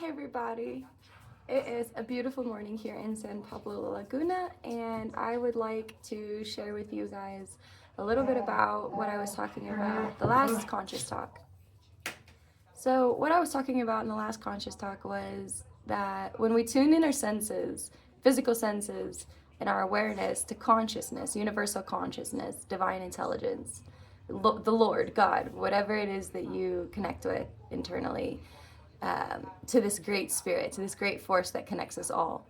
Hi everybody. It is a beautiful morning here in San Pablo Laguna, and I would like to share with you guys a little bit about what I was talking about the last conscious talk. So what I was talking about in the last conscious talk was that when we tune in our senses, physical senses, and our awareness to consciousness, universal consciousness, divine intelligence, the Lord, God, whatever it is that you connect with internally, to this great spirit, to this great force that connects us all,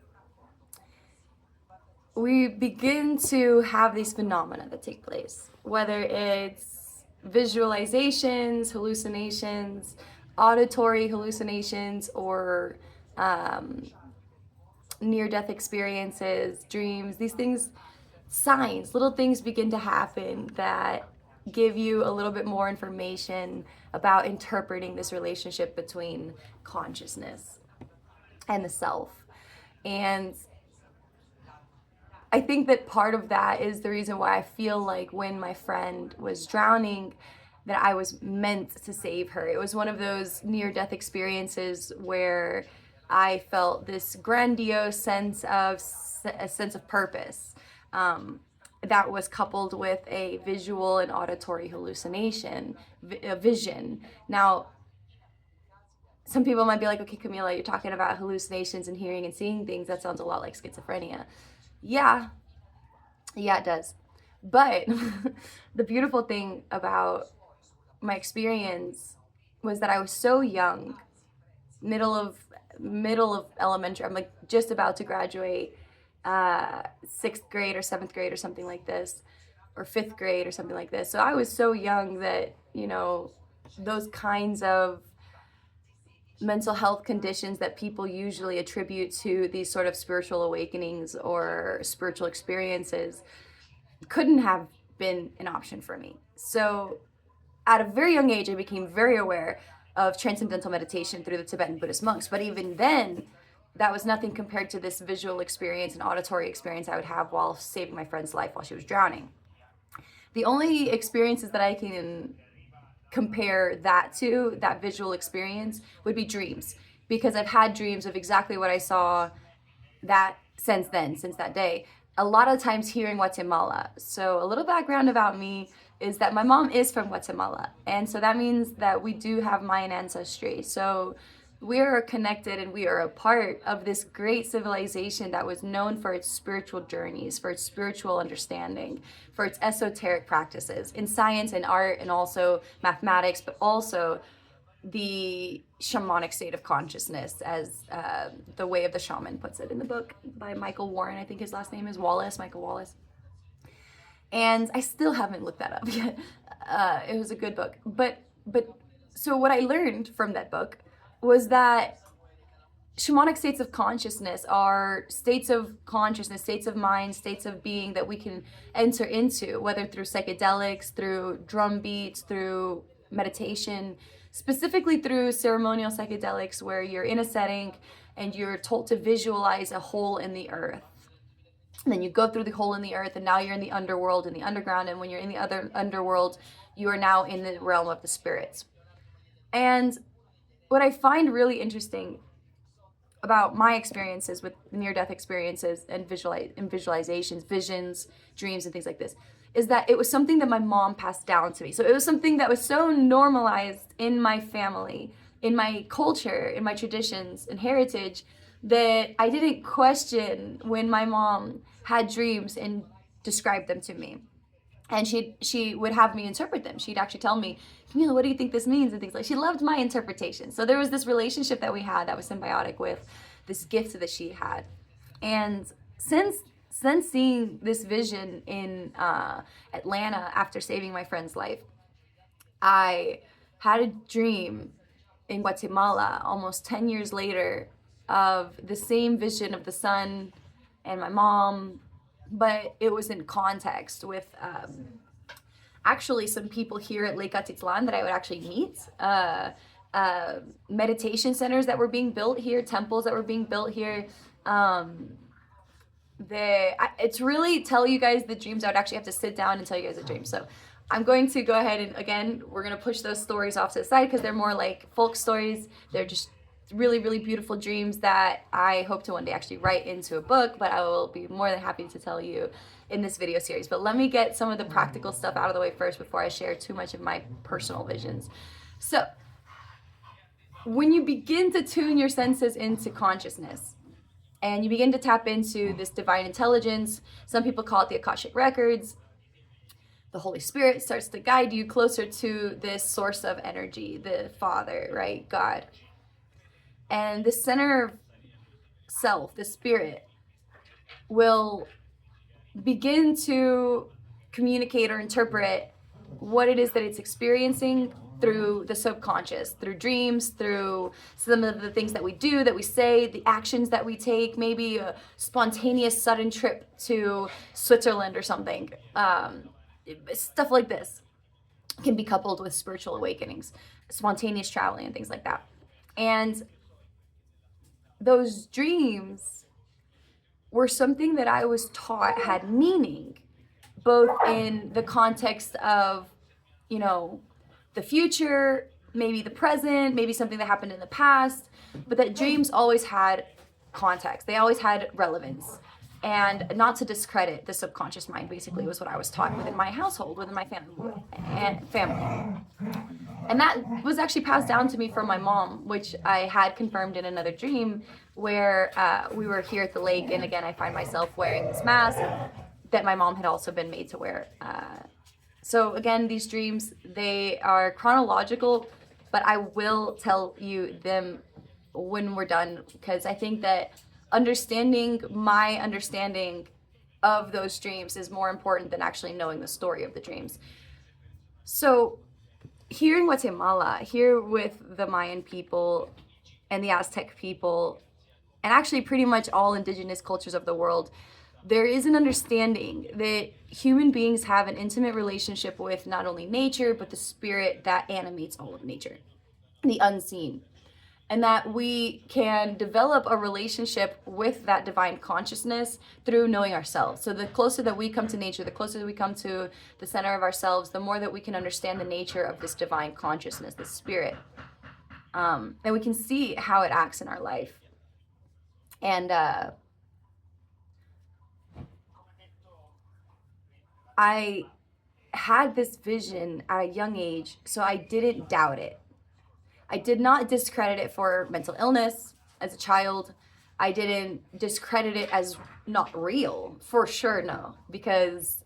we begin to have these phenomena that take place, whether it's visualizations, hallucinations, auditory hallucinations, or near-death experiences, dreams. These things, signs, little things begin to happen that give you a little bit more information about interpreting this relationship between consciousness and the self. And I think that part of that is the reason why I feel like when my friend was drowning, that I was meant to save her. It was one of those near-death experiences where I felt this grandiose sense of purpose, that was coupled with a visual and auditory hallucination, a vision. Now, some people might be like, okay, Camila, you're talking about hallucinations and hearing and seeing things. That sounds a lot like schizophrenia. Yeah, it does. But the beautiful thing about my experience was that I was so young, middle of elementary. I'm like just about to graduate, 6th grade or 7th grade or something like this, or 5th grade or something like this. So I was so young that, those kinds of mental health conditions that people usually attribute to these sort of spiritual awakenings or spiritual experiences couldn't have been an option for me. So at a very young age, I became very aware of transcendental meditation through the Tibetan Buddhist monks. But even then, that was nothing compared to this visual experience and auditory experience I would have while saving my friend's life while she was drowning. The only experiences that I can compare that to, that visual experience, would be dreams, because I've had dreams of exactly what I saw since that day. A lot of times here in Guatemala. So a little background about me is that my mom is from Guatemala, and so that means that we do have Mayan ancestry. So we are connected and we are a part of this great civilization that was known for its spiritual journeys, for its spiritual understanding, for its esoteric practices in science and art and also mathematics, but also the shamanic state of consciousness, as The Way of the Shaman puts it in the book by Michael Warren. I think his last name is Michael Wallace. And I still haven't looked that up yet. It was a good book. But so what I learned from that book was that shamanic states of consciousness are states of consciousness, states of mind, states of being that we can enter into, whether through psychedelics, through drum beats, through meditation, specifically through ceremonial psychedelics, where you're in a setting and you're told to visualize a hole in the earth. And then you go through the hole in the earth, and now you're in the underworld, in the underground, and when you're in the other underworld, you are now in the realm of the spirits. And what I find really interesting about my experiences with near-death experiences and visualizations, visions, dreams, and things like this, is that it was something that my mom passed down to me. So it was something that was so normalized in my family, in my culture, in my traditions and heritage, that I didn't question when my mom had dreams and described them to me. And she would have me interpret them. She'd actually tell me, Camila, what do you think this means? And things like, she loved my interpretation. So there was this relationship that we had that was symbiotic with this gift that she had. And since seeing this vision in Atlanta after saving my friend's life, I had a dream in Guatemala almost 10 years later of the same vision of the sun and my mom, but it was in context with actually some people here at Lake Atitlán that I would actually meet, meditation centers that were being built here, temples that were being built here. It's really tell you guys the dreams. I would actually have to sit down and tell you guys the dreams. So I'm going to go ahead and, again, we're going to push those stories off to the side because they're more like folk stories. They're just really, really beautiful dreams that I hope to one day actually write into a book, but I will be more than happy to tell you in this video series. But let me get some of the practical stuff out of the way first before I share too much of my personal visions. So, when you begin to tune your senses into consciousness, and you begin to tap into this divine intelligence, some people call it the Akashic Records, the Holy Spirit starts to guide you closer to this source of energy, the Father, right? God. And the center of self, the spirit, will begin to communicate or interpret what it is that it's experiencing through the subconscious, through dreams, through some of the things that we do, that we say, the actions that we take, maybe a spontaneous sudden trip to Switzerland or something. Stuff like this can be coupled with spiritual awakenings, spontaneous traveling and things like that. And those dreams were something that I was taught had meaning, both in the context of, the future, maybe the present, maybe something that happened in the past, but that dreams always had context. They always had relevance. And not to discredit the subconscious mind, basically, was what I was taught within my household, within my family. And that was actually passed down to me from my mom, which I had confirmed in another dream where we were here at the lake, and again, I find myself wearing this mask that my mom had also been made to wear. So again, these dreams, they are chronological, but I will tell you them when we're done, because I think that my understanding of those dreams is more important than actually knowing the story of the dreams. So here in Guatemala, here with the Mayan people and the Aztec people, and actually pretty much all indigenous cultures of the world, there is an understanding that human beings have an intimate relationship with not only nature, but the spirit that animates all of nature, the unseen. And that we can develop a relationship with that divine consciousness through knowing ourselves. So the closer that we come to nature, the closer that we come to the center of ourselves, the more that we can understand the nature of this divine consciousness, the spirit. And we can see how it acts in our life. And I had this vision at a young age, so I didn't doubt it. I did not discredit it for mental illness as a child. I didn't discredit it as not real, for sure, no. Because,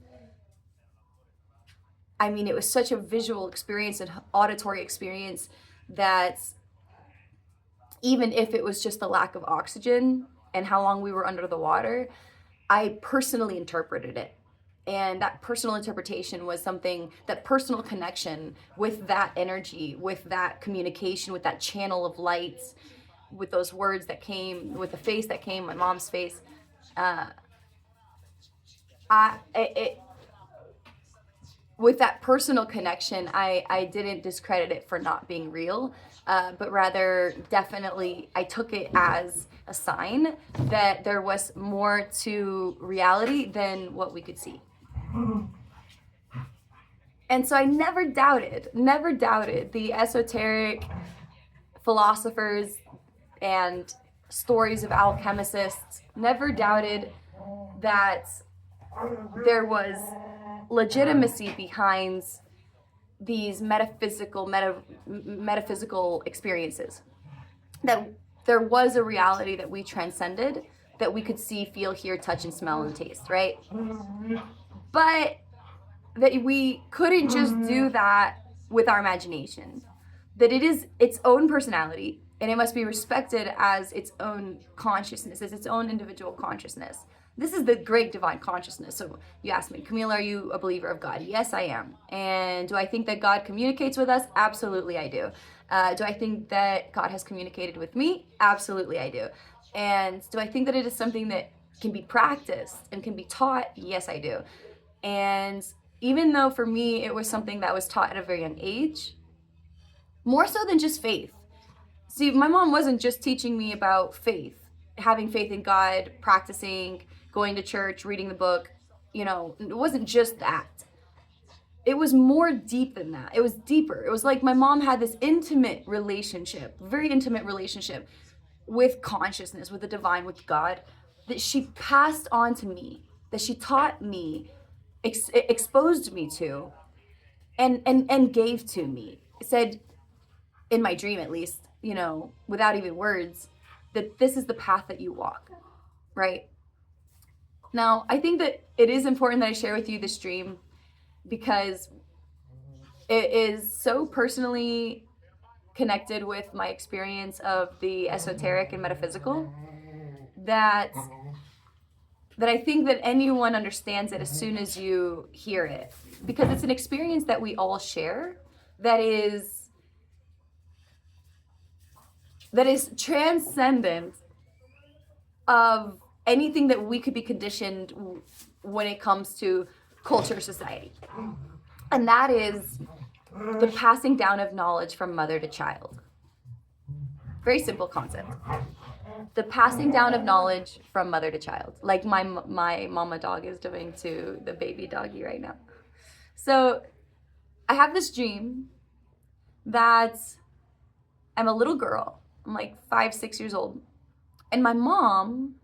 it was such a visual experience and auditory experience that even if it was just the lack of oxygen and how long we were under the water, I personally interpreted it. And that personal interpretation was something, that personal connection with that energy, with that communication, with that channel of light, with those words that came, with the face that came, my mom's face. With that personal connection, I didn't discredit it for not being real, but rather definitely I took it as a sign that there was more to reality than what we could see. And so I never doubted the esoteric philosophers and stories of alchemists, never doubted that there was legitimacy behind these metaphysical experiences. That there was a reality that we transcended, that we could see, feel, hear, touch, and smell, and taste, right? But that we couldn't just do that with our imagination. That it is its own personality, and it must be respected as its own consciousness, as its own individual consciousness. This is the great divine consciousness. So you asked me, Camille, are you a believer of God? Yes, I am. And do I think that God communicates with us? Absolutely, I do. Do I think that God has communicated with me? Absolutely, I do. And do I think that it is something that can be practiced and can be taught? Yes, I do. And even though for me it was something that was taught at a very young age, more so than just faith. See, my mom wasn't just teaching me about faith, having faith in God, practicing, going to church, reading the book. It wasn't just that. it was more deep than that. It was deeper. It was like my mom had this intimate relationship, very intimate relationship with consciousness, with the divine, with God, that she passed on to me, that she taught me, exposed me to, and gave to me. Said, in my dream at least, without even words, that this is the path that you walk, right? Now, I think that it is important that I share with you this dream because it is so personally connected with my experience of the esoteric and metaphysical that I think that anyone understands it as soon as you hear it, because it's an experience that we all share that is transcendent of anything that we could be conditioned when it comes to culture, society. And that is the passing down of knowledge from mother to child. Very simple concept. The passing down of knowledge from mother to child, like my mama dog is doing to the baby doggy right now. So I have this dream that I'm a little girl. I'm like 5-6 years old. And my mom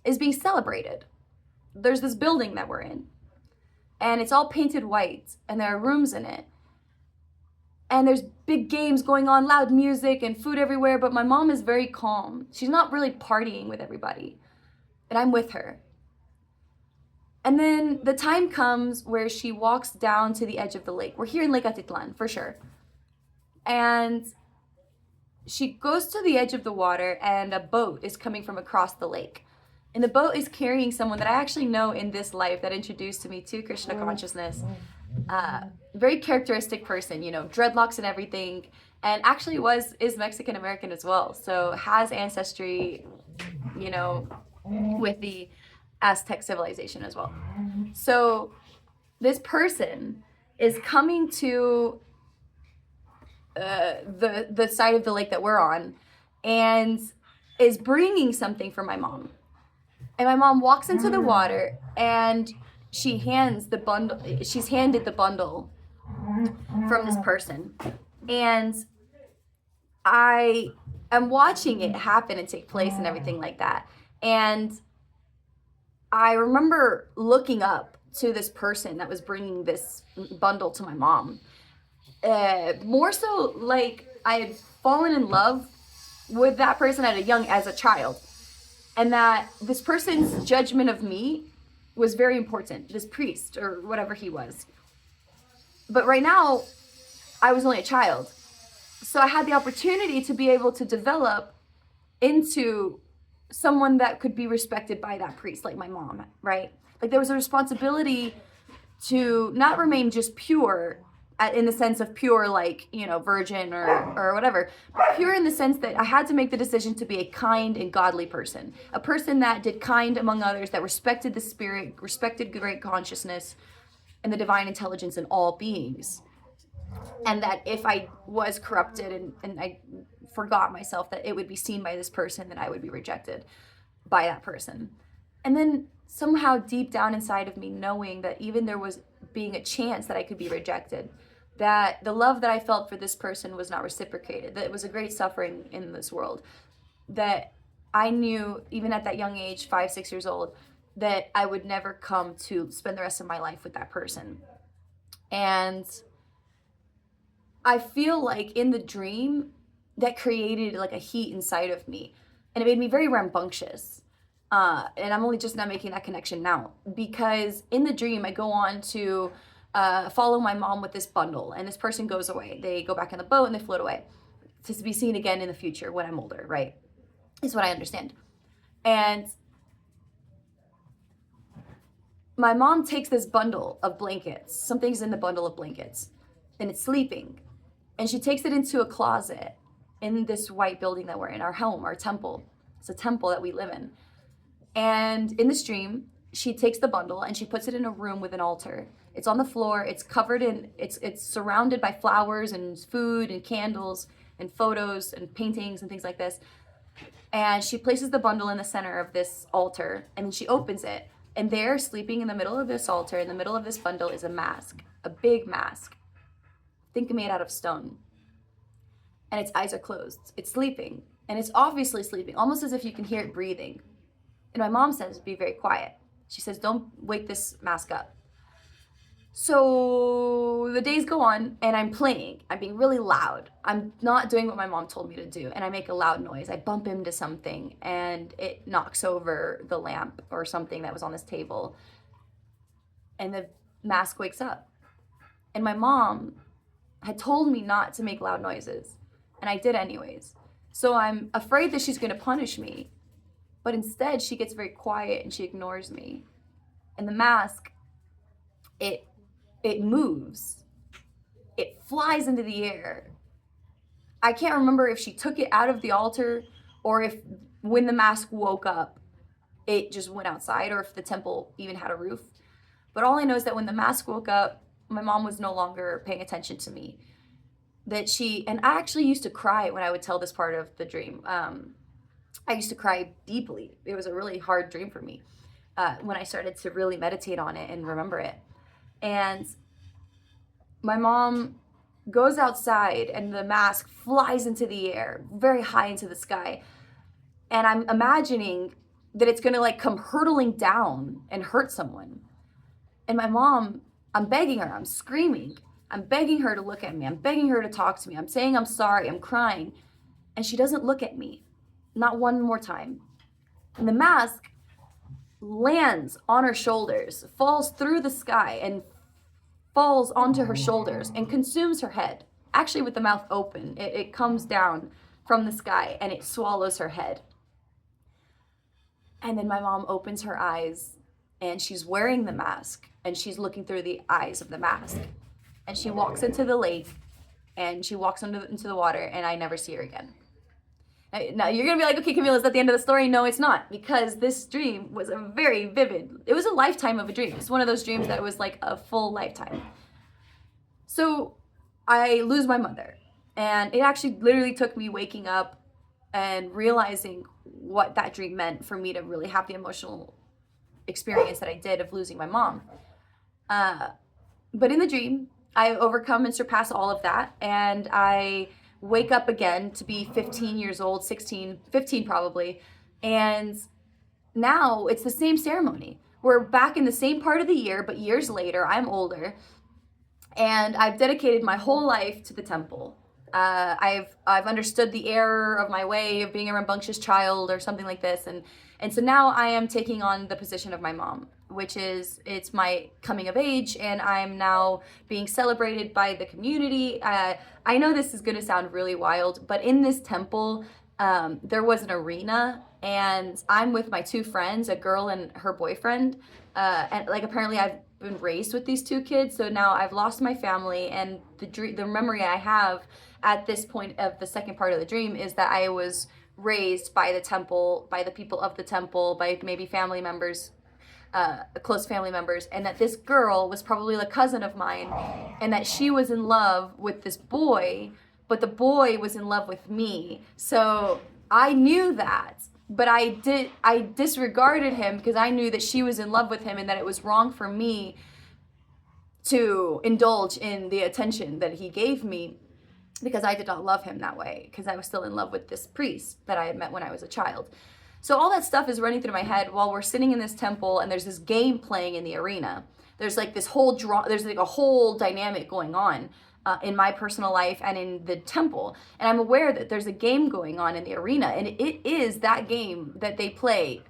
is being celebrated. There's this building that we're in. And it's all painted white. And there are rooms in it. And there's big games going on, loud music and food everywhere. But my mom is very calm. She's not really partying with everybody. And I'm with her. And then the time comes where she walks down to the edge of the lake. We're here in Lake Atitlán, for sure. And she goes to the edge of the water, and a boat is coming from across the lake. And the boat is carrying someone that I actually know in this life that introduced me to Krishna consciousness. Very characteristic person, dreadlocks and everything. And actually is Mexican American as well. So has ancestry, with the Aztec civilization as well. So this person is coming to the side of the lake that we're on and is bringing something for my mom. And my mom walks into the water and she's handed the bundle from this person. And I am watching it happen and take place and everything like that. And I remember looking up to this person that was bringing this bundle to my mom. More so like I had fallen in love with that person as a child. And that this person's judgment of me was very important. This priest or whatever he was. But right now, I was only a child. So I had the opportunity to be able to develop into someone that could be respected by that priest, like my mom, right? Like there was a responsibility to not remain just pure in the sense of pure, like, virgin or whatever, but pure in the sense that I had to make the decision to be a kind and godly person, a person that did kind among others, that respected the spirit, respected great consciousness and the divine intelligence in all beings. And that if I was corrupted and I forgot myself, that it would be seen by this person, that I would be rejected by that person. And then somehow deep down inside of me, knowing that even there was being a chance that I could be rejected, that the love that I felt for this person was not reciprocated, that it was a great suffering in this world, that I knew even at that young age, 5-6 years old, that I would never come to spend the rest of my life with that person. And I feel like in the dream that created like a heat inside of me, and it made me very rambunctious. And I'm only just now making that connection now, because in the dream I go on to follow my mom with this bundle, and this person goes away. They go back in the boat and they float away to be seen again in the future when I'm older, right? Is what I understand. And my mom takes this bundle of blankets, something's in the bundle of blankets, and it's sleeping. And she takes it into a closet in this white building that we're in, our home, our temple. It's a temple that we live in. And in this dream, she takes the bundle and she puts it in a room with an altar. It's on the floor. It's covered in, it's surrounded by flowers and food and candles and photos and paintings and things like this. And she places the bundle in the center of this altar, and then she opens it. And there, sleeping in the middle of this altar, in the middle of this bundle, is a mask. a big mask, think made out of stone, and its eyes are closed. It's sleeping, and it's obviously sleeping, almost as if you can hear it breathing. And my mom says, be very quiet. She says, don't wake this mask up. So the days go on, and I'm playing. I'm being really loud. I'm not doing what my mom told me to do, and I make a loud noise. I bump into something, and it knocks over the lamp or something that was on this table. And the mask wakes up. And my mom had told me not to make loud noises, and I did anyways. So I'm afraid that she's going to punish me, but instead she gets very quiet and she ignores me. And the mask, it moves. It flies into the air. I can't remember if she took it out of the altar or if when the mask woke up, it just went outside, or if the temple even had a roof. But all I know is that when the mask woke up, my mom was no longer paying attention to me. And I actually used to cry when I would tell this part of the dream. I used to cry deeply. It was a really hard dream for me when I started to really meditate on it and remember it. And my mom goes outside and the mask flies into the air, very high into the sky. And I'm imagining that it's gonna like come hurtling down and hurt someone. And my mom, I'm begging her, I'm screaming. I'm begging her to look at me. I'm begging her to talk to me. I'm saying I'm sorry, I'm crying. And she doesn't look at me, not one more time. And the mask lands on her shoulders, falls through the sky and falls onto her shoulders and consumes her head. Actually, with the mouth open, it comes down from the sky and it swallows her head. And then my mom opens her eyes and she's wearing the mask and she's looking through the eyes of the mask. And she walks into the lake and she walks into the water, and I never see her again. Now you're gonna be like, okay, Camila, is that the end of the story? No, it's not, because this dream was a very vivid, it was a lifetime of a dream. It's one of those dreams that was like a full lifetime. So I lose my mother, and it actually literally took me waking up and realizing what that dream meant for me to really have the emotional experience that I did of losing my mom. But in the dream, I overcome and surpass all of that, and I wake up again to be 15 years old, 16, 15 probably, and now it's the same ceremony. We're back in the same part of the year, but years later, I'm older, and I've dedicated my whole life to the temple. I've understood the error of my way of being a rambunctious child or something like this, and so now I am taking on the position of my mom, which is, it's my coming of age, and I'm now being celebrated by the community. I know this is going to sound really wild, but in this temple, there was an arena, and I'm with my two friends, a girl and her boyfriend, and like apparently I've been raised with these two kids, so now I've lost my family, and the memory I have at this point of the second part of the dream is that I was raised by the temple, by the people of the temple, by maybe family members, close family members, and that this girl was probably a cousin of mine, and that she was in love with this boy, but the boy was in love with me. So I knew that, but I disregarded him because I knew that she was in love with him and that it was wrong for me to indulge in the attention that he gave me, because I did not love him that way, because I was still in love with this priest that I had met when I was a child. So all that stuff is running through my head while we're sitting in this temple, and there's this game playing in the arena. There's like this whole there's like a whole dynamic going on in my personal life and in the temple. And I'm aware that there's a game going on in the arena, and it is that game that they play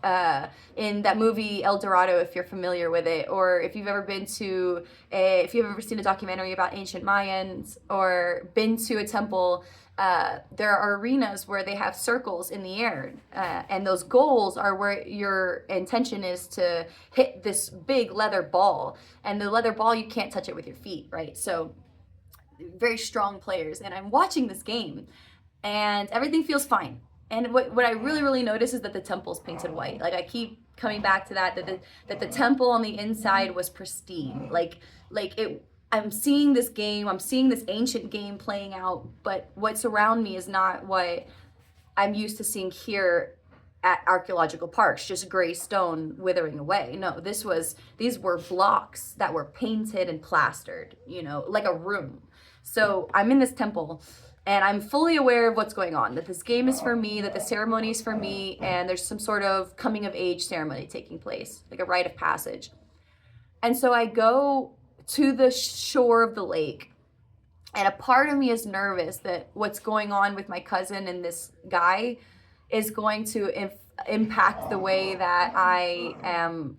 in that movie El Dorado, if you're familiar with it, or if you've ever if you've ever seen a documentary about ancient Mayans or been to a temple. There are arenas where they have circles in the air, and those goals are where your intention is to hit this big leather ball, and the leather ball, you can't touch it with your feet, right? So very strong players, and I'm watching this game and everything feels fine. And what I really notice is that the temple's painted white. Like I keep coming back to that the temple on the inside was pristine. I'm seeing this game, I'm seeing this ancient game playing out, but what's around me is not what I'm used to seeing here at archaeological parks, just gray stone withering away. No, these were blocks that were painted and plastered, like a room. So I'm in this temple and I'm fully aware of what's going on, that this game is for me, that the ceremony is for me, and there's some sort of coming of age ceremony taking place, like a rite of passage. And so I go to the shore of the lake, and a part of me is nervous that what's going on with my cousin and this guy is going to impact the way that I am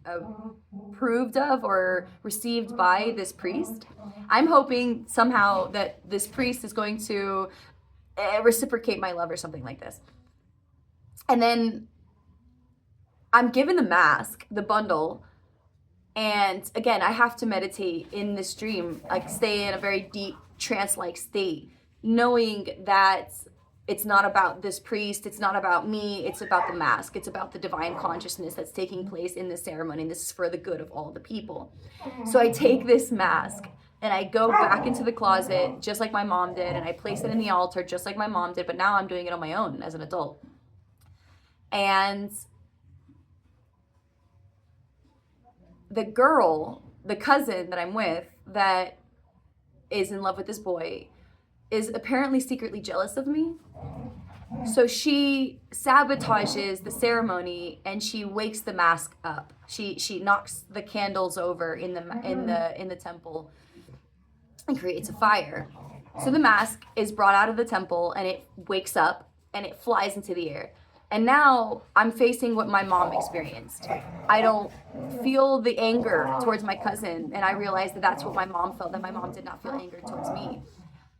approved of or received by this priest. I'm hoping somehow that this priest is going to reciprocate my love or something like this. And then I'm given the mask, the bundle, and again, I have to meditate in this dream, like stay in a very deep trance-like state, knowing that it's not about this priest, it's not about me, it's about the mask, it's about the divine consciousness that's taking place in this ceremony, and this is for the good of all the people. So I take this mask and I go back into the closet just like my mom did, and I place it in the altar just like my mom did, but now I'm doing it on my own as an adult. And the girl, the cousin that I'm with, that is in love with this boy, is apparently secretly jealous of me. So she sabotages the ceremony and she wakes the mask up. She knocks the candles over in the temple and creates a fire. So the mask is brought out of the temple and it wakes up and it flies into the air. And now I'm facing what my mom experienced. I don't feel the anger towards my cousin, and I realize that that's what my mom felt, that my mom did not feel anger towards me.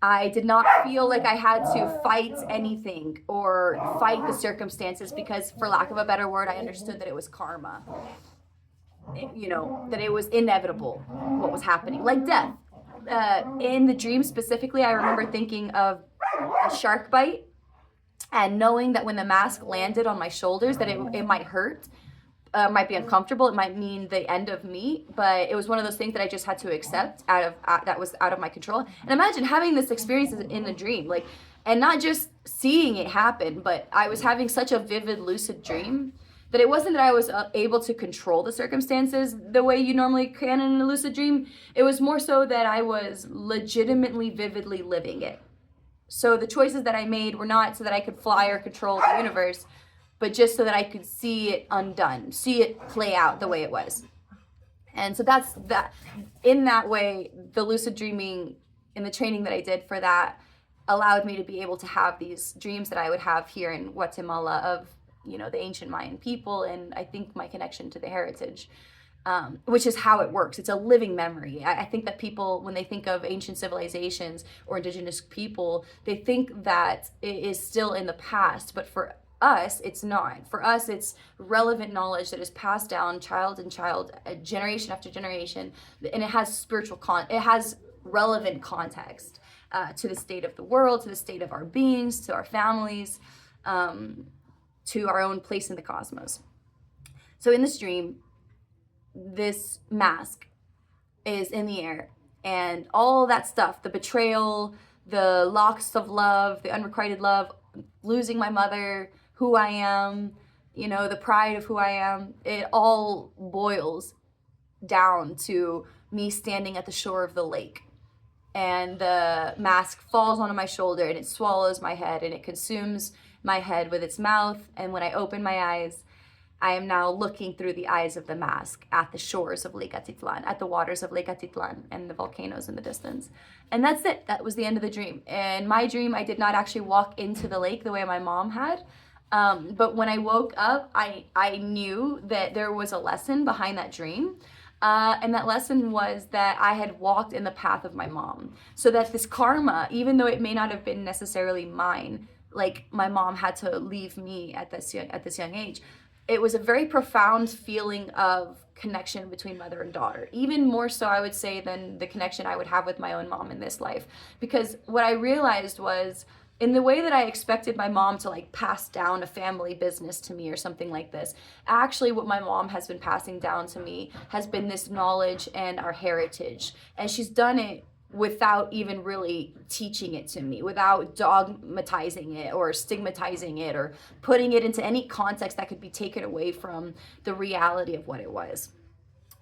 I did not feel like I had to fight anything or fight the circumstances because, for lack of a better word, I understood that it was karma. That it was inevitable what was happening, like death. In the dream specifically, I remember thinking of a shark bite and knowing that when the mask landed on my shoulders that it might hurt, might be uncomfortable, it might mean the end of me, but it was one of those things that I just had to accept that was out of my control. And imagine having this experience in the dream, like, and not just seeing it happen, but I was having such a vivid, lucid dream that it wasn't that I was able to control the circumstances the way you normally can in a lucid dream. It was more so that I was legitimately, vividly living it. So the choices that I made were not so that I could fly or control the universe, but just so that I could see it undone, see it play out the way it was. And so that's that. In that way, the lucid dreaming and the training that I did for that allowed me to be able to have these dreams that I would have here in Guatemala of, the ancient Mayan people, and I think my connection to the heritage. Which is how it works. It's a living memory. I think that people, when they think of ancient civilizations or indigenous people, they think that it is still in the past, but for us, it's not. For us, it's relevant knowledge that is passed down child and child, generation after generation, and it has it has relevant context to the state of the world, to the state of our beings, to our families, to our own place in the cosmos. So in this dream, this mask is in the air, and all that stuff, the betrayal, the loss of love, the unrequited love, losing my mother, who I am, the pride of who I am, it all boils down to me standing at the shore of the lake. And the mask falls onto my shoulder and it swallows my head and it consumes my head with its mouth. And when I open my eyes, I am now looking through the eyes of the mask at the shores of Lake Atitlán, at the waters of Lake Atitlán and the volcanoes in the distance. And that's it. That was the end of the dream. In my dream, I did not actually walk into the lake the way my mom had. But when I woke up, I knew that there was a lesson behind that dream. And that lesson was that I had walked in the path of my mom. So that this karma, even though it may not have been necessarily mine, like my mom had to leave me at this young age, it was a very profound feeling of connection between mother and daughter, even more so, I would say, than the connection I would have with my own mom in this life. Because what I realized was, in the way that I expected my mom to pass down a family business to me or something like this, actually what my mom has been passing down to me has been this knowledge and our heritage. And she's done it without even really teaching it to me, without dogmatizing it or stigmatizing it or putting it into any context that could be taken away from the reality of what it was.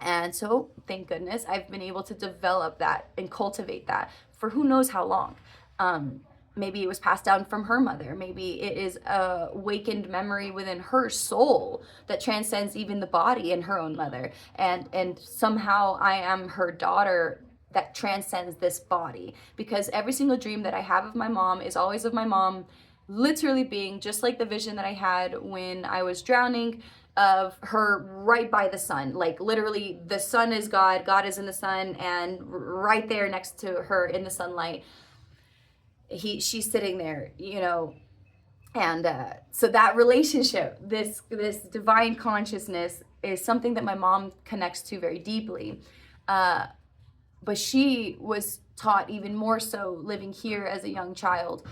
And so, thank goodness, I've been able to develop that and cultivate that for who knows how long. Maybe it was passed down from her mother. Maybe it is a awakened memory within her soul that transcends even the body in her own mother. And somehow I am her daughter that transcends this body, because every single dream that I have of my mom is always of my mom literally being just like the vision that I had when I was drowning, of her right by the sun. Like literally the sun is God, God is in the sun, and right there next to her in the sunlight, she's sitting there, you know. And so that relationship, this divine consciousness, is something that my mom connects to very deeply. But she was taught even more so living here as a young child,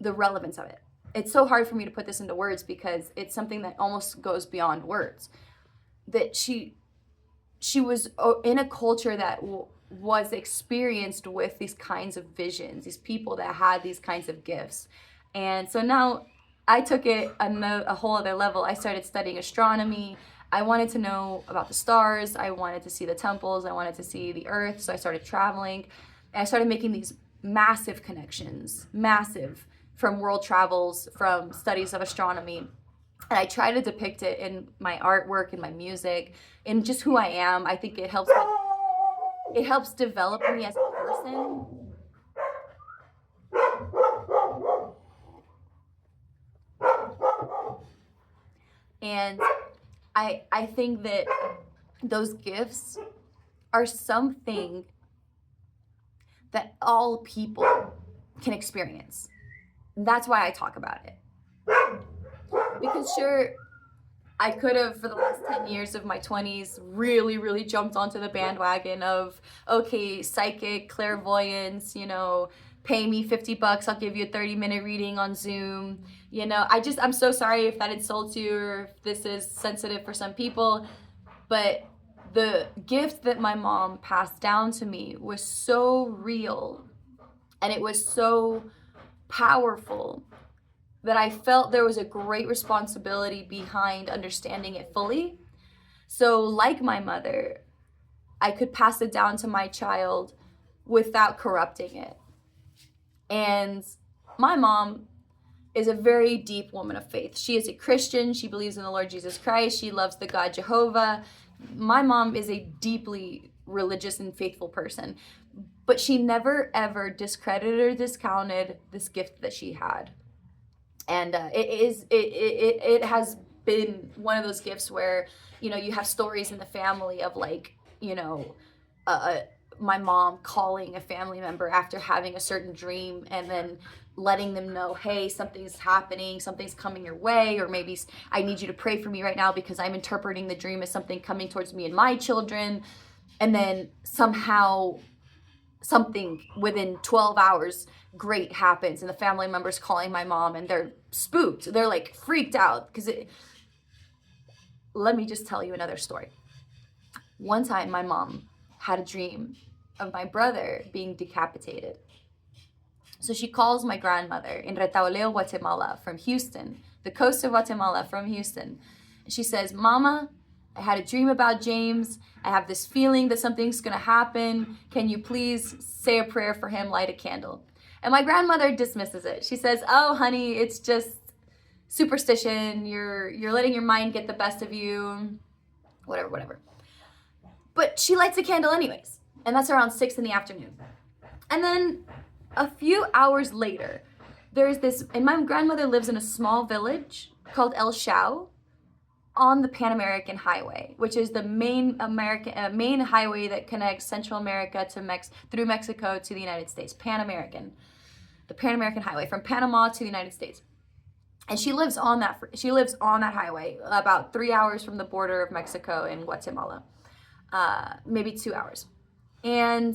the relevance of it. It's so hard for me to put this into words because it's something that almost goes beyond words. That she was in a culture that was experienced with these kinds of visions, these people that had these kinds of gifts. And so now I took it a whole other level. I started studying astronomy. I wanted to know about the stars. I wanted to see the temples. I wanted to see the earth. So I started traveling. And I started making these massive connections, massive, from world travels, from studies of astronomy. And I try to depict it in my artwork, in my music, in just who I am. I think it helps develop me as a person. And I think that those gifts are something that all people can experience. That's why I talk about it. Because sure, I could have, for the last 10 years of my 20s, really, really jumped onto the bandwagon of, okay, psychic, clairvoyance, you know, pay me $50, I'll give you a 30-minute reading on Zoom. You know, I'm so sorry if that insults you or if this is sensitive for some people, but the gift that my mom passed down to me was so real and it was so powerful that I felt there was a great responsibility behind understanding it fully. So like my mother, I could pass it down to my child without corrupting it. And my mom is a very deep woman of faith. She is a Christian. She believes in the Lord Jesus Christ. She loves the God Jehovah. My mom is a deeply religious and faithful person, but she never ever discredited or discounted this gift that she had. And it has been one of those gifts where, you know, you have stories in the family of like, you know, my mom calling a family member after having a certain dream and then letting them know, hey, something's happening, something's coming your way, or maybe I need you to pray for me right now because I'm interpreting the dream as something coming towards me and my children. And then somehow something within 12 hours great happens and the family member's calling my mom and they're spooked. They're like freaked out because let me just tell you another story. One time my mom had a dream of my brother being decapitated. So she calls my grandmother in Retauleo, Guatemala, from Houston, the coast of Guatemala from Houston. And she says, Mama, I had a dream about James. I have this feeling that something's going to happen. Can you please say a prayer for him, light a candle? And my grandmother dismisses it. She says, oh, honey, it's just superstition. You're letting your mind get the best of you. Whatever. But she lights a candle anyways. And that's around 6 p.m. And then a few hours later, there's this, and my grandmother lives in a small village called El Chao on the Pan American Highway, which is the main highway that connects Central America to through Mexico to the United States. The Pan American Highway from Panama to the United States. And she lives on that highway about 3 hours from the border of Mexico and Guatemala, maybe 2 hours. And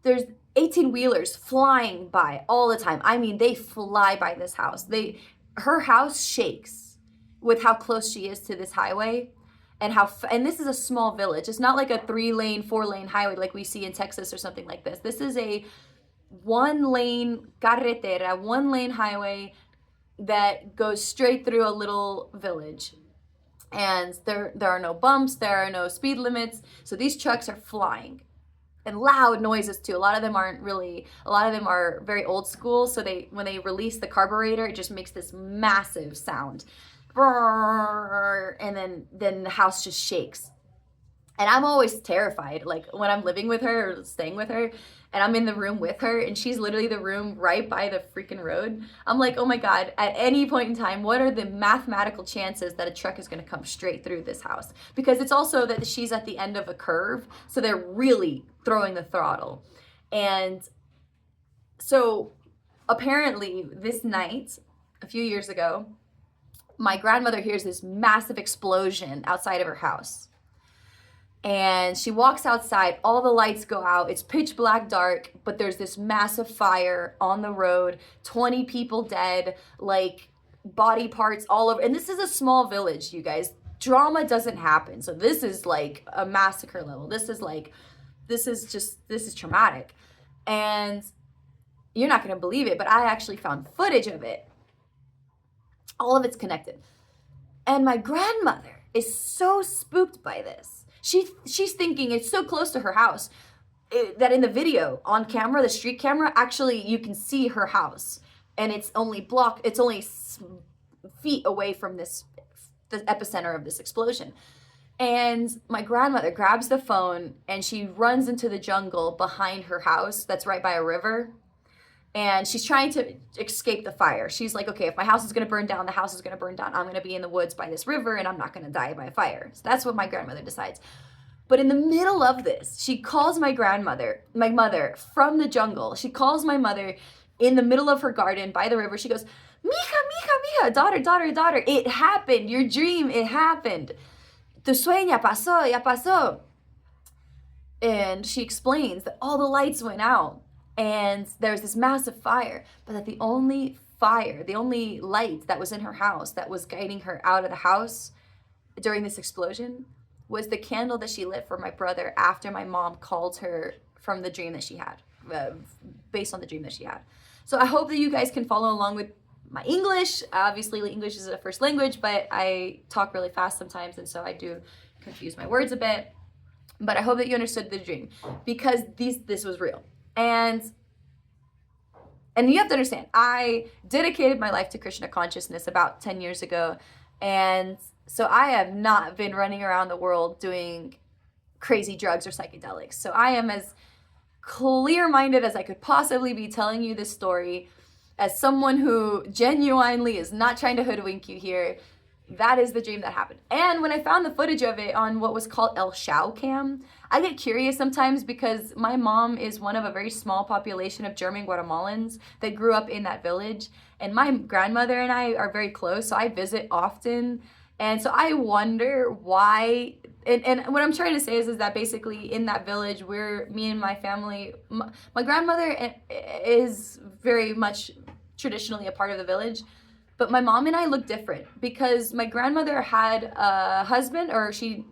there's 18-wheelers flying by all the time. I mean, they fly by this house. Her house shakes with how close she is to this highway. and and this is a small village. It's not like a 3-lane, 4-lane highway like we see in Texas or something like this. This is a 1-lane carretera, 1-lane highway that goes straight through a little village. And there are no bumps, there are no speed limits. So these trucks are flying. And loud noises too. A lot of them are very old school. So when they release the carburetor, it just makes this massive sound. And then the house just shakes. And I'm always terrified, like when I'm living with her or staying with her and I'm in the room with her and she's literally the room right by the freaking road. I'm like, oh my God, at any point in time, what are the mathematical chances that a truck is gonna come straight through this house? Because it's also that she's at the end of a curve, so they're really throwing the throttle. And so apparently this night, a few years ago, my grandmother hears this massive explosion outside of her house. And she walks outside, all the lights go out, it's pitch black dark, but there's this massive fire on the road, 20 people dead, like body parts all over. And this is a small village, you guys. Drama doesn't happen. So this is like a massacre level. This is traumatic. And you're not gonna believe it, but I actually found footage of it. All of it's connected. And my grandmother is so spooked by this. She's thinking it's so close to her house that in the video on camera, the street camera, actually you can see her house, and it's only feet away from the epicenter of this explosion. And my grandmother grabs the phone and she runs into the jungle behind her house that's right by a river. And she's trying to escape the fire. She's like, okay, if my house is going to burn down, the house is going to burn down. I'm going to be in the woods by this river and I'm not going to die by a fire. So that's what my grandmother decides. But in the middle of this, she calls my mother from the jungle. She calls my mother in the middle of her garden by the river. She goes, mija, daughter. It happened. Your dream, it happened. Tu sueño ya pasó. And she explains that all the lights went out. And there's this massive fire, but that the only light that was in her house that was guiding her out of the house during this explosion was the candle that she lit for my brother after my mom called her from the dream that she had, based on the dream that she had. So I hope that you guys can follow along with my English. Obviously, English is a first language, but I talk really fast sometimes, and so I do confuse my words a bit. But I hope that you understood the dream, because this was real. And you have to understand, I dedicated my life to Krishna consciousness about 10 years ago. And so I have not been running around the world doing crazy drugs or psychedelics. So I am as clear-minded as I could possibly be telling you this story as someone who genuinely is not trying to hoodwink you here. That is the dream that happened. And when I found the footage of it on what was called El Shao Cam, I get curious sometimes because my mom is one of a very small population of German Guatemalans that grew up in that village. And my grandmother and I are very close, so I visit often. And so I wonder why, and what I'm trying to say is that basically in that village, me and my family, my grandmother is very much traditionally a part of the village. But my mom and I look different because my grandmother had a husband, or she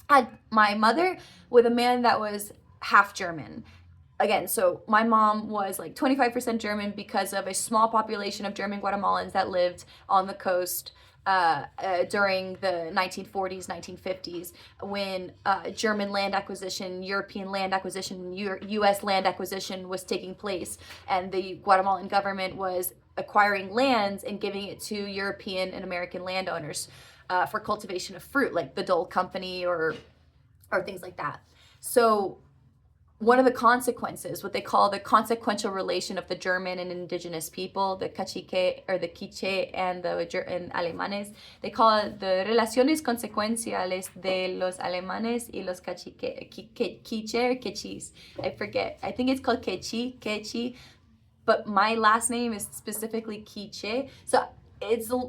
had my mother with a man that was half German. Again, so my mom was like 25% German because of a small population of German Guatemalans that lived on the coast during the 1940s, 1950s, when German land acquisition, European land acquisition, U.S. land acquisition was taking place, and the Guatemalan government was acquiring lands and giving it to European and American landowners for cultivation of fruit, like the Dole Company or things like that. So one of the consequences, what they call the consequential relation of the German and indigenous people, the Cacique or the Quiche and Alemanes, they call it the relaciones consecuenciales de los alemanes y los Cacique, Quiche or Quechis. I forget. I think it's called Quechi, but my last name is specifically Quiche. So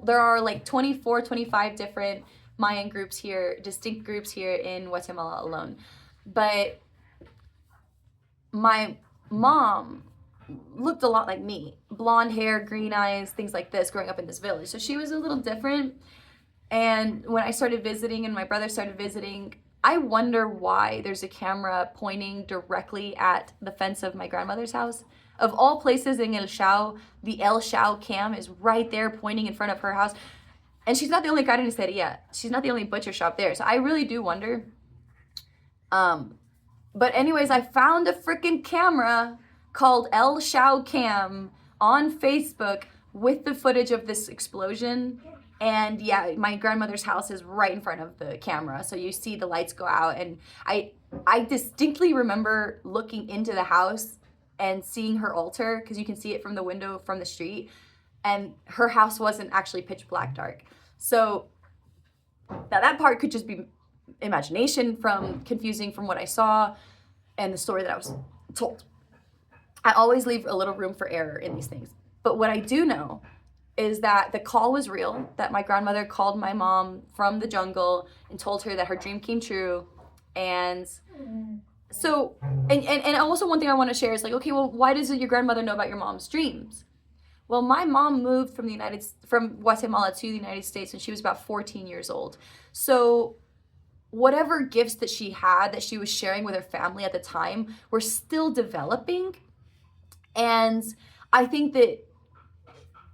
there are like 24, 25 different Mayan groups here, distinct groups here in Guatemala alone. But my mom looked a lot like me. Blonde hair, green eyes, things like this, growing up in this village. So she was a little different. And when I started visiting and my brother started visiting, I wonder why there's a camera pointing directly at the fence of my grandmother's house. Of all places in El Shao, the El Shao cam is right there pointing in front of her house. And she's not the only carniceria. She's not the only butcher shop there. So I really do wonder. But anyways, I found a freaking camera called El Shao Cam on Facebook with the footage of this explosion. And yeah, my grandmother's house is right in front of the camera. So you see the lights go out. And I distinctly remember looking into the house and seeing her altar, because you can see it from the window from the street. And her house wasn't actually pitch black dark. So now that part could just be imagination from confusing from what I saw and the story that I was told. I always leave a little room for error in these things. But what I do know is that the call was real, that my grandmother called my mom from the jungle and told her that her dream came true. And so, and also one thing I want to share is like, okay, well, why doesn't your grandmother know about your mom's dreams? Well, my mom moved from Guatemala to the United States when she was about 14 years old. So whatever gifts that she had that she was sharing with her family at the time were still developing. And I think that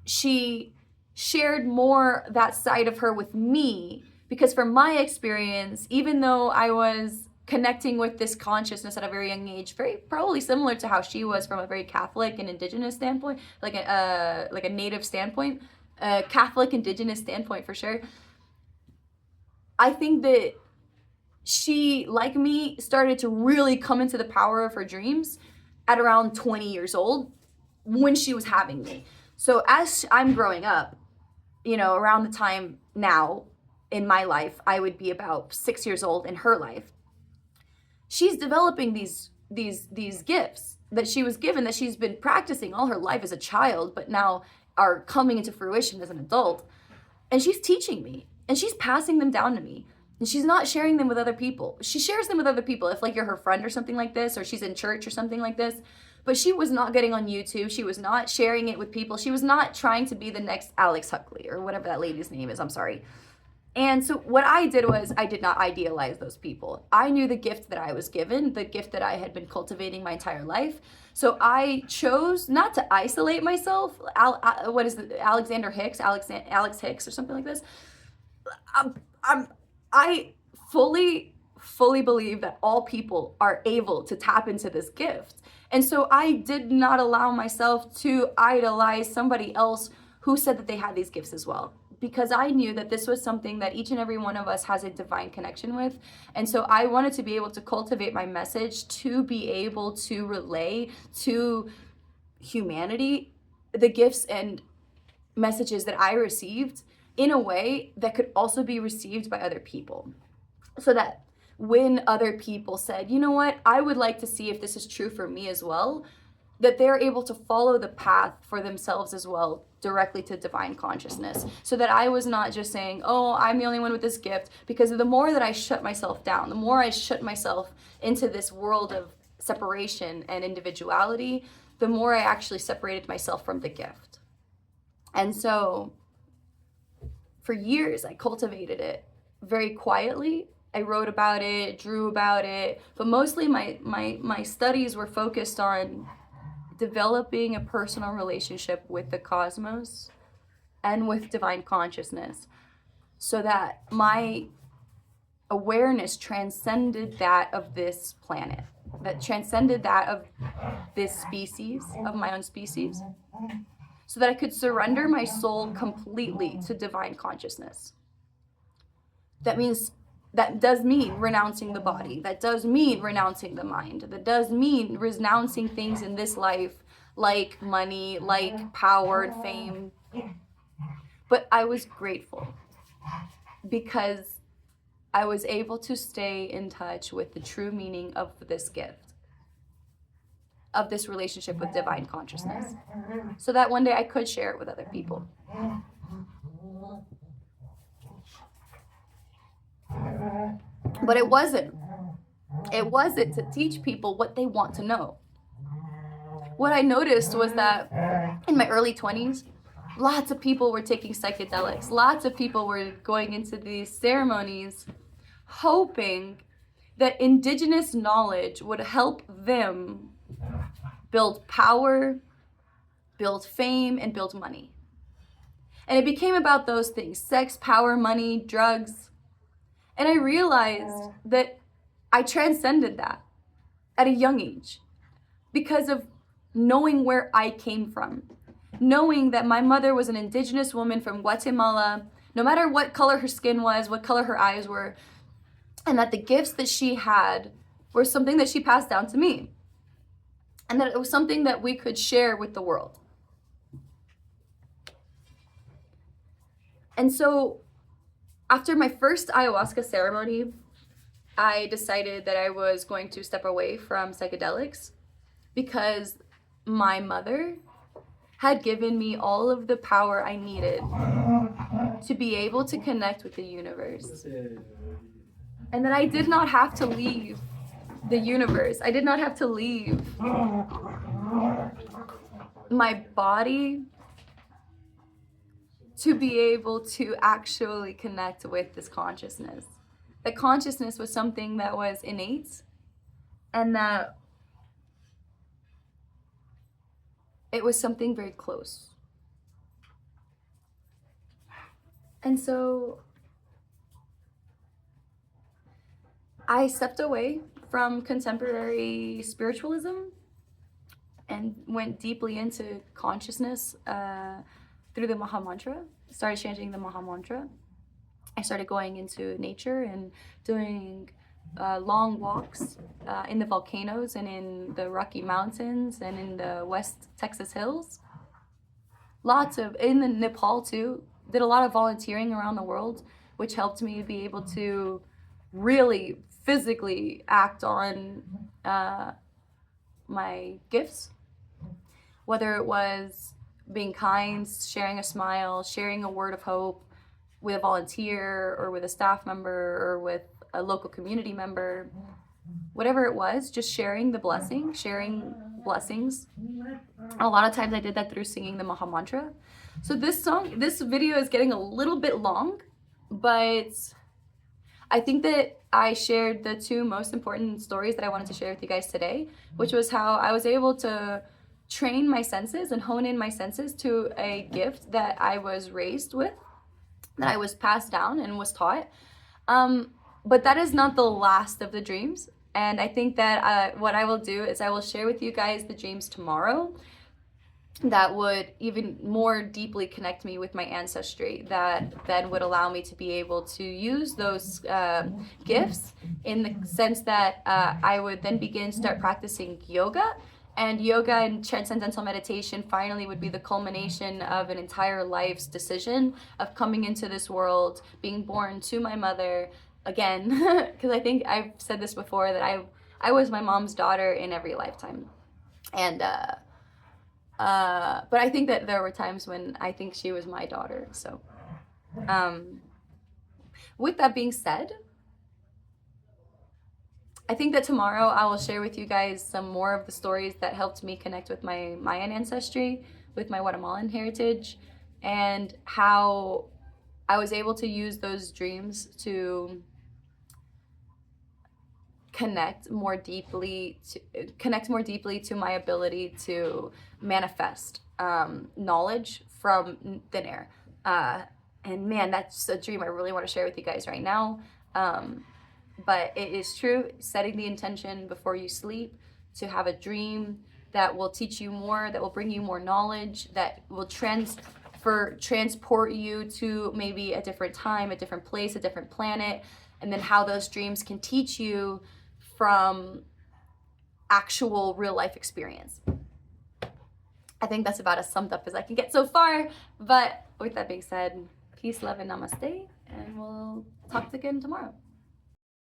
she shared more that side of her with me, because from my experience, even though I was connecting with this consciousness at a very young age, very probably similar to how she was from a very Catholic and indigenous standpoint, like a native standpoint, a Catholic indigenous standpoint for sure. I think that she, like me, started to really come into the power of her dreams at around 20 years old when she was having me. So as I'm growing up, around the time now in my life, I would be about 6 years old in her life. She's developing these gifts that she was given, that she's been practicing all her life as a child, but now are coming into fruition as an adult. And she's teaching me, and she's passing them down to me. And she's not sharing them with other people. She shares them with other people if like you're her friend or something like this, or she's in church or something like this. But she was not getting on YouTube. She was not sharing it with people. She was not trying to be the next Alex Huckley or whatever that lady's name is. I'm sorry. And so what I did was I did not idealize those people. I knew the gift that I was given, the gift that I had been cultivating my entire life. So I chose not to isolate myself. What is it? Alexander Hicks, Alex Hicks or something like this. I fully believe that all people are able to tap into this gift. And so I did not allow myself to idolize somebody else who said that they had these gifts as well, because I knew that this was something that each and every one of us has a divine connection with. And so I wanted to be able to cultivate my message to be able to relay to humanity the gifts and messages that I received in a way that could also be received by other people. So that when other people said, you know what, I would like to see if this is true for me as well, that they're able to follow the path for themselves as well, directly to divine consciousness. So that I was not just saying, oh, I'm the only one with this gift, because the more that I shut myself down, the more I shut myself into this world of separation and individuality, the more I actually separated myself from the gift. And so for years, I cultivated it very quietly. I wrote about it, drew about it, but mostly my studies were focused on developing a personal relationship with the cosmos and with divine consciousness, so that my awareness transcended that of this planet, that transcended that of this species, of my own species, so that I could surrender my soul completely to divine consciousness. That does mean renouncing the body. That does mean renouncing the mind. That does mean renouncing things in this life like money, like power and fame. But I was grateful because I was able to stay in touch with the true meaning of this gift, of this relationship with divine consciousness, so that one day I could share it with other people. But it wasn't to teach people what they want to know. What I noticed was that in my early 20s, Lots of people were taking psychedelics. Lots of people were going into these ceremonies hoping that indigenous knowledge would help them build power, build fame, and build money. And it became about those things: sex, power, money, drugs. And I realized that I transcended that at a young age because of knowing where I came from. Knowing that my mother was an indigenous woman from Guatemala, no matter what color her skin was, what color her eyes were, and that the gifts that she had were something that she passed down to me. And that it was something that we could share with the world. And so after my first ayahuasca ceremony, I decided that I was going to step away from psychedelics because my mother had given me all of the power I needed to be able to connect with the universe. And that I did not have to leave the universe. I did not have to leave my body to be able to actually connect with this consciousness. That consciousness was something that was innate, and that it was something very close. And so I stepped away from contemporary spiritualism and went deeply into consciousness through the Maha Mantra. Started chanting the Maha Mantra. I started going into nature and doing long walks in the volcanoes and in the Rocky Mountains and in the West Texas hills. In the Nepal too. Did a lot of volunteering around the world, which helped me be able to really physically act on my gifts. Whether it was being kind, sharing a smile, sharing a word of hope with a volunteer or with a staff member or with a local community member, whatever it was, just sharing the blessing, sharing blessings. A lot of times I did that through singing the Maha Mantra. So this video is getting a little bit long, but I think that I shared the two most important stories that I wanted to share with you guys today, which was how I was able to train my senses and hone in my senses to a gift that I was raised with, that I was passed down and was taught. But that is not the last of the dreams. And I think that what I will do is I will share with you guys the dreams tomorrow that would even more deeply connect me with my ancestry, that then would allow me to be able to use those gifts in the sense that I would then start practicing yoga. And yoga and transcendental meditation finally would be the culmination of an entire life's decision of coming into this world, being born to my mother again, because I think I've said this before, that I was my mom's daughter in every lifetime. And but I think that there were times when I think she was my daughter. So with that being said, I think that tomorrow I will share with you guys some more of the stories that helped me connect with my Mayan ancestry, with my Guatemalan heritage, and how I was able to use those dreams to connect more deeply to my ability to manifest knowledge from thin air. And man, that's a dream I really want to share with you guys right now. But it is true, setting the intention before you sleep to have a dream that will teach you more, that will bring you more knowledge, that will transport you to maybe a different time, a different place, a different planet, and then how those dreams can teach you from actual real life experience. I think that's about as summed up as I can get so far. But with that being said, peace, love, and namaste, and we'll talk again tomorrow.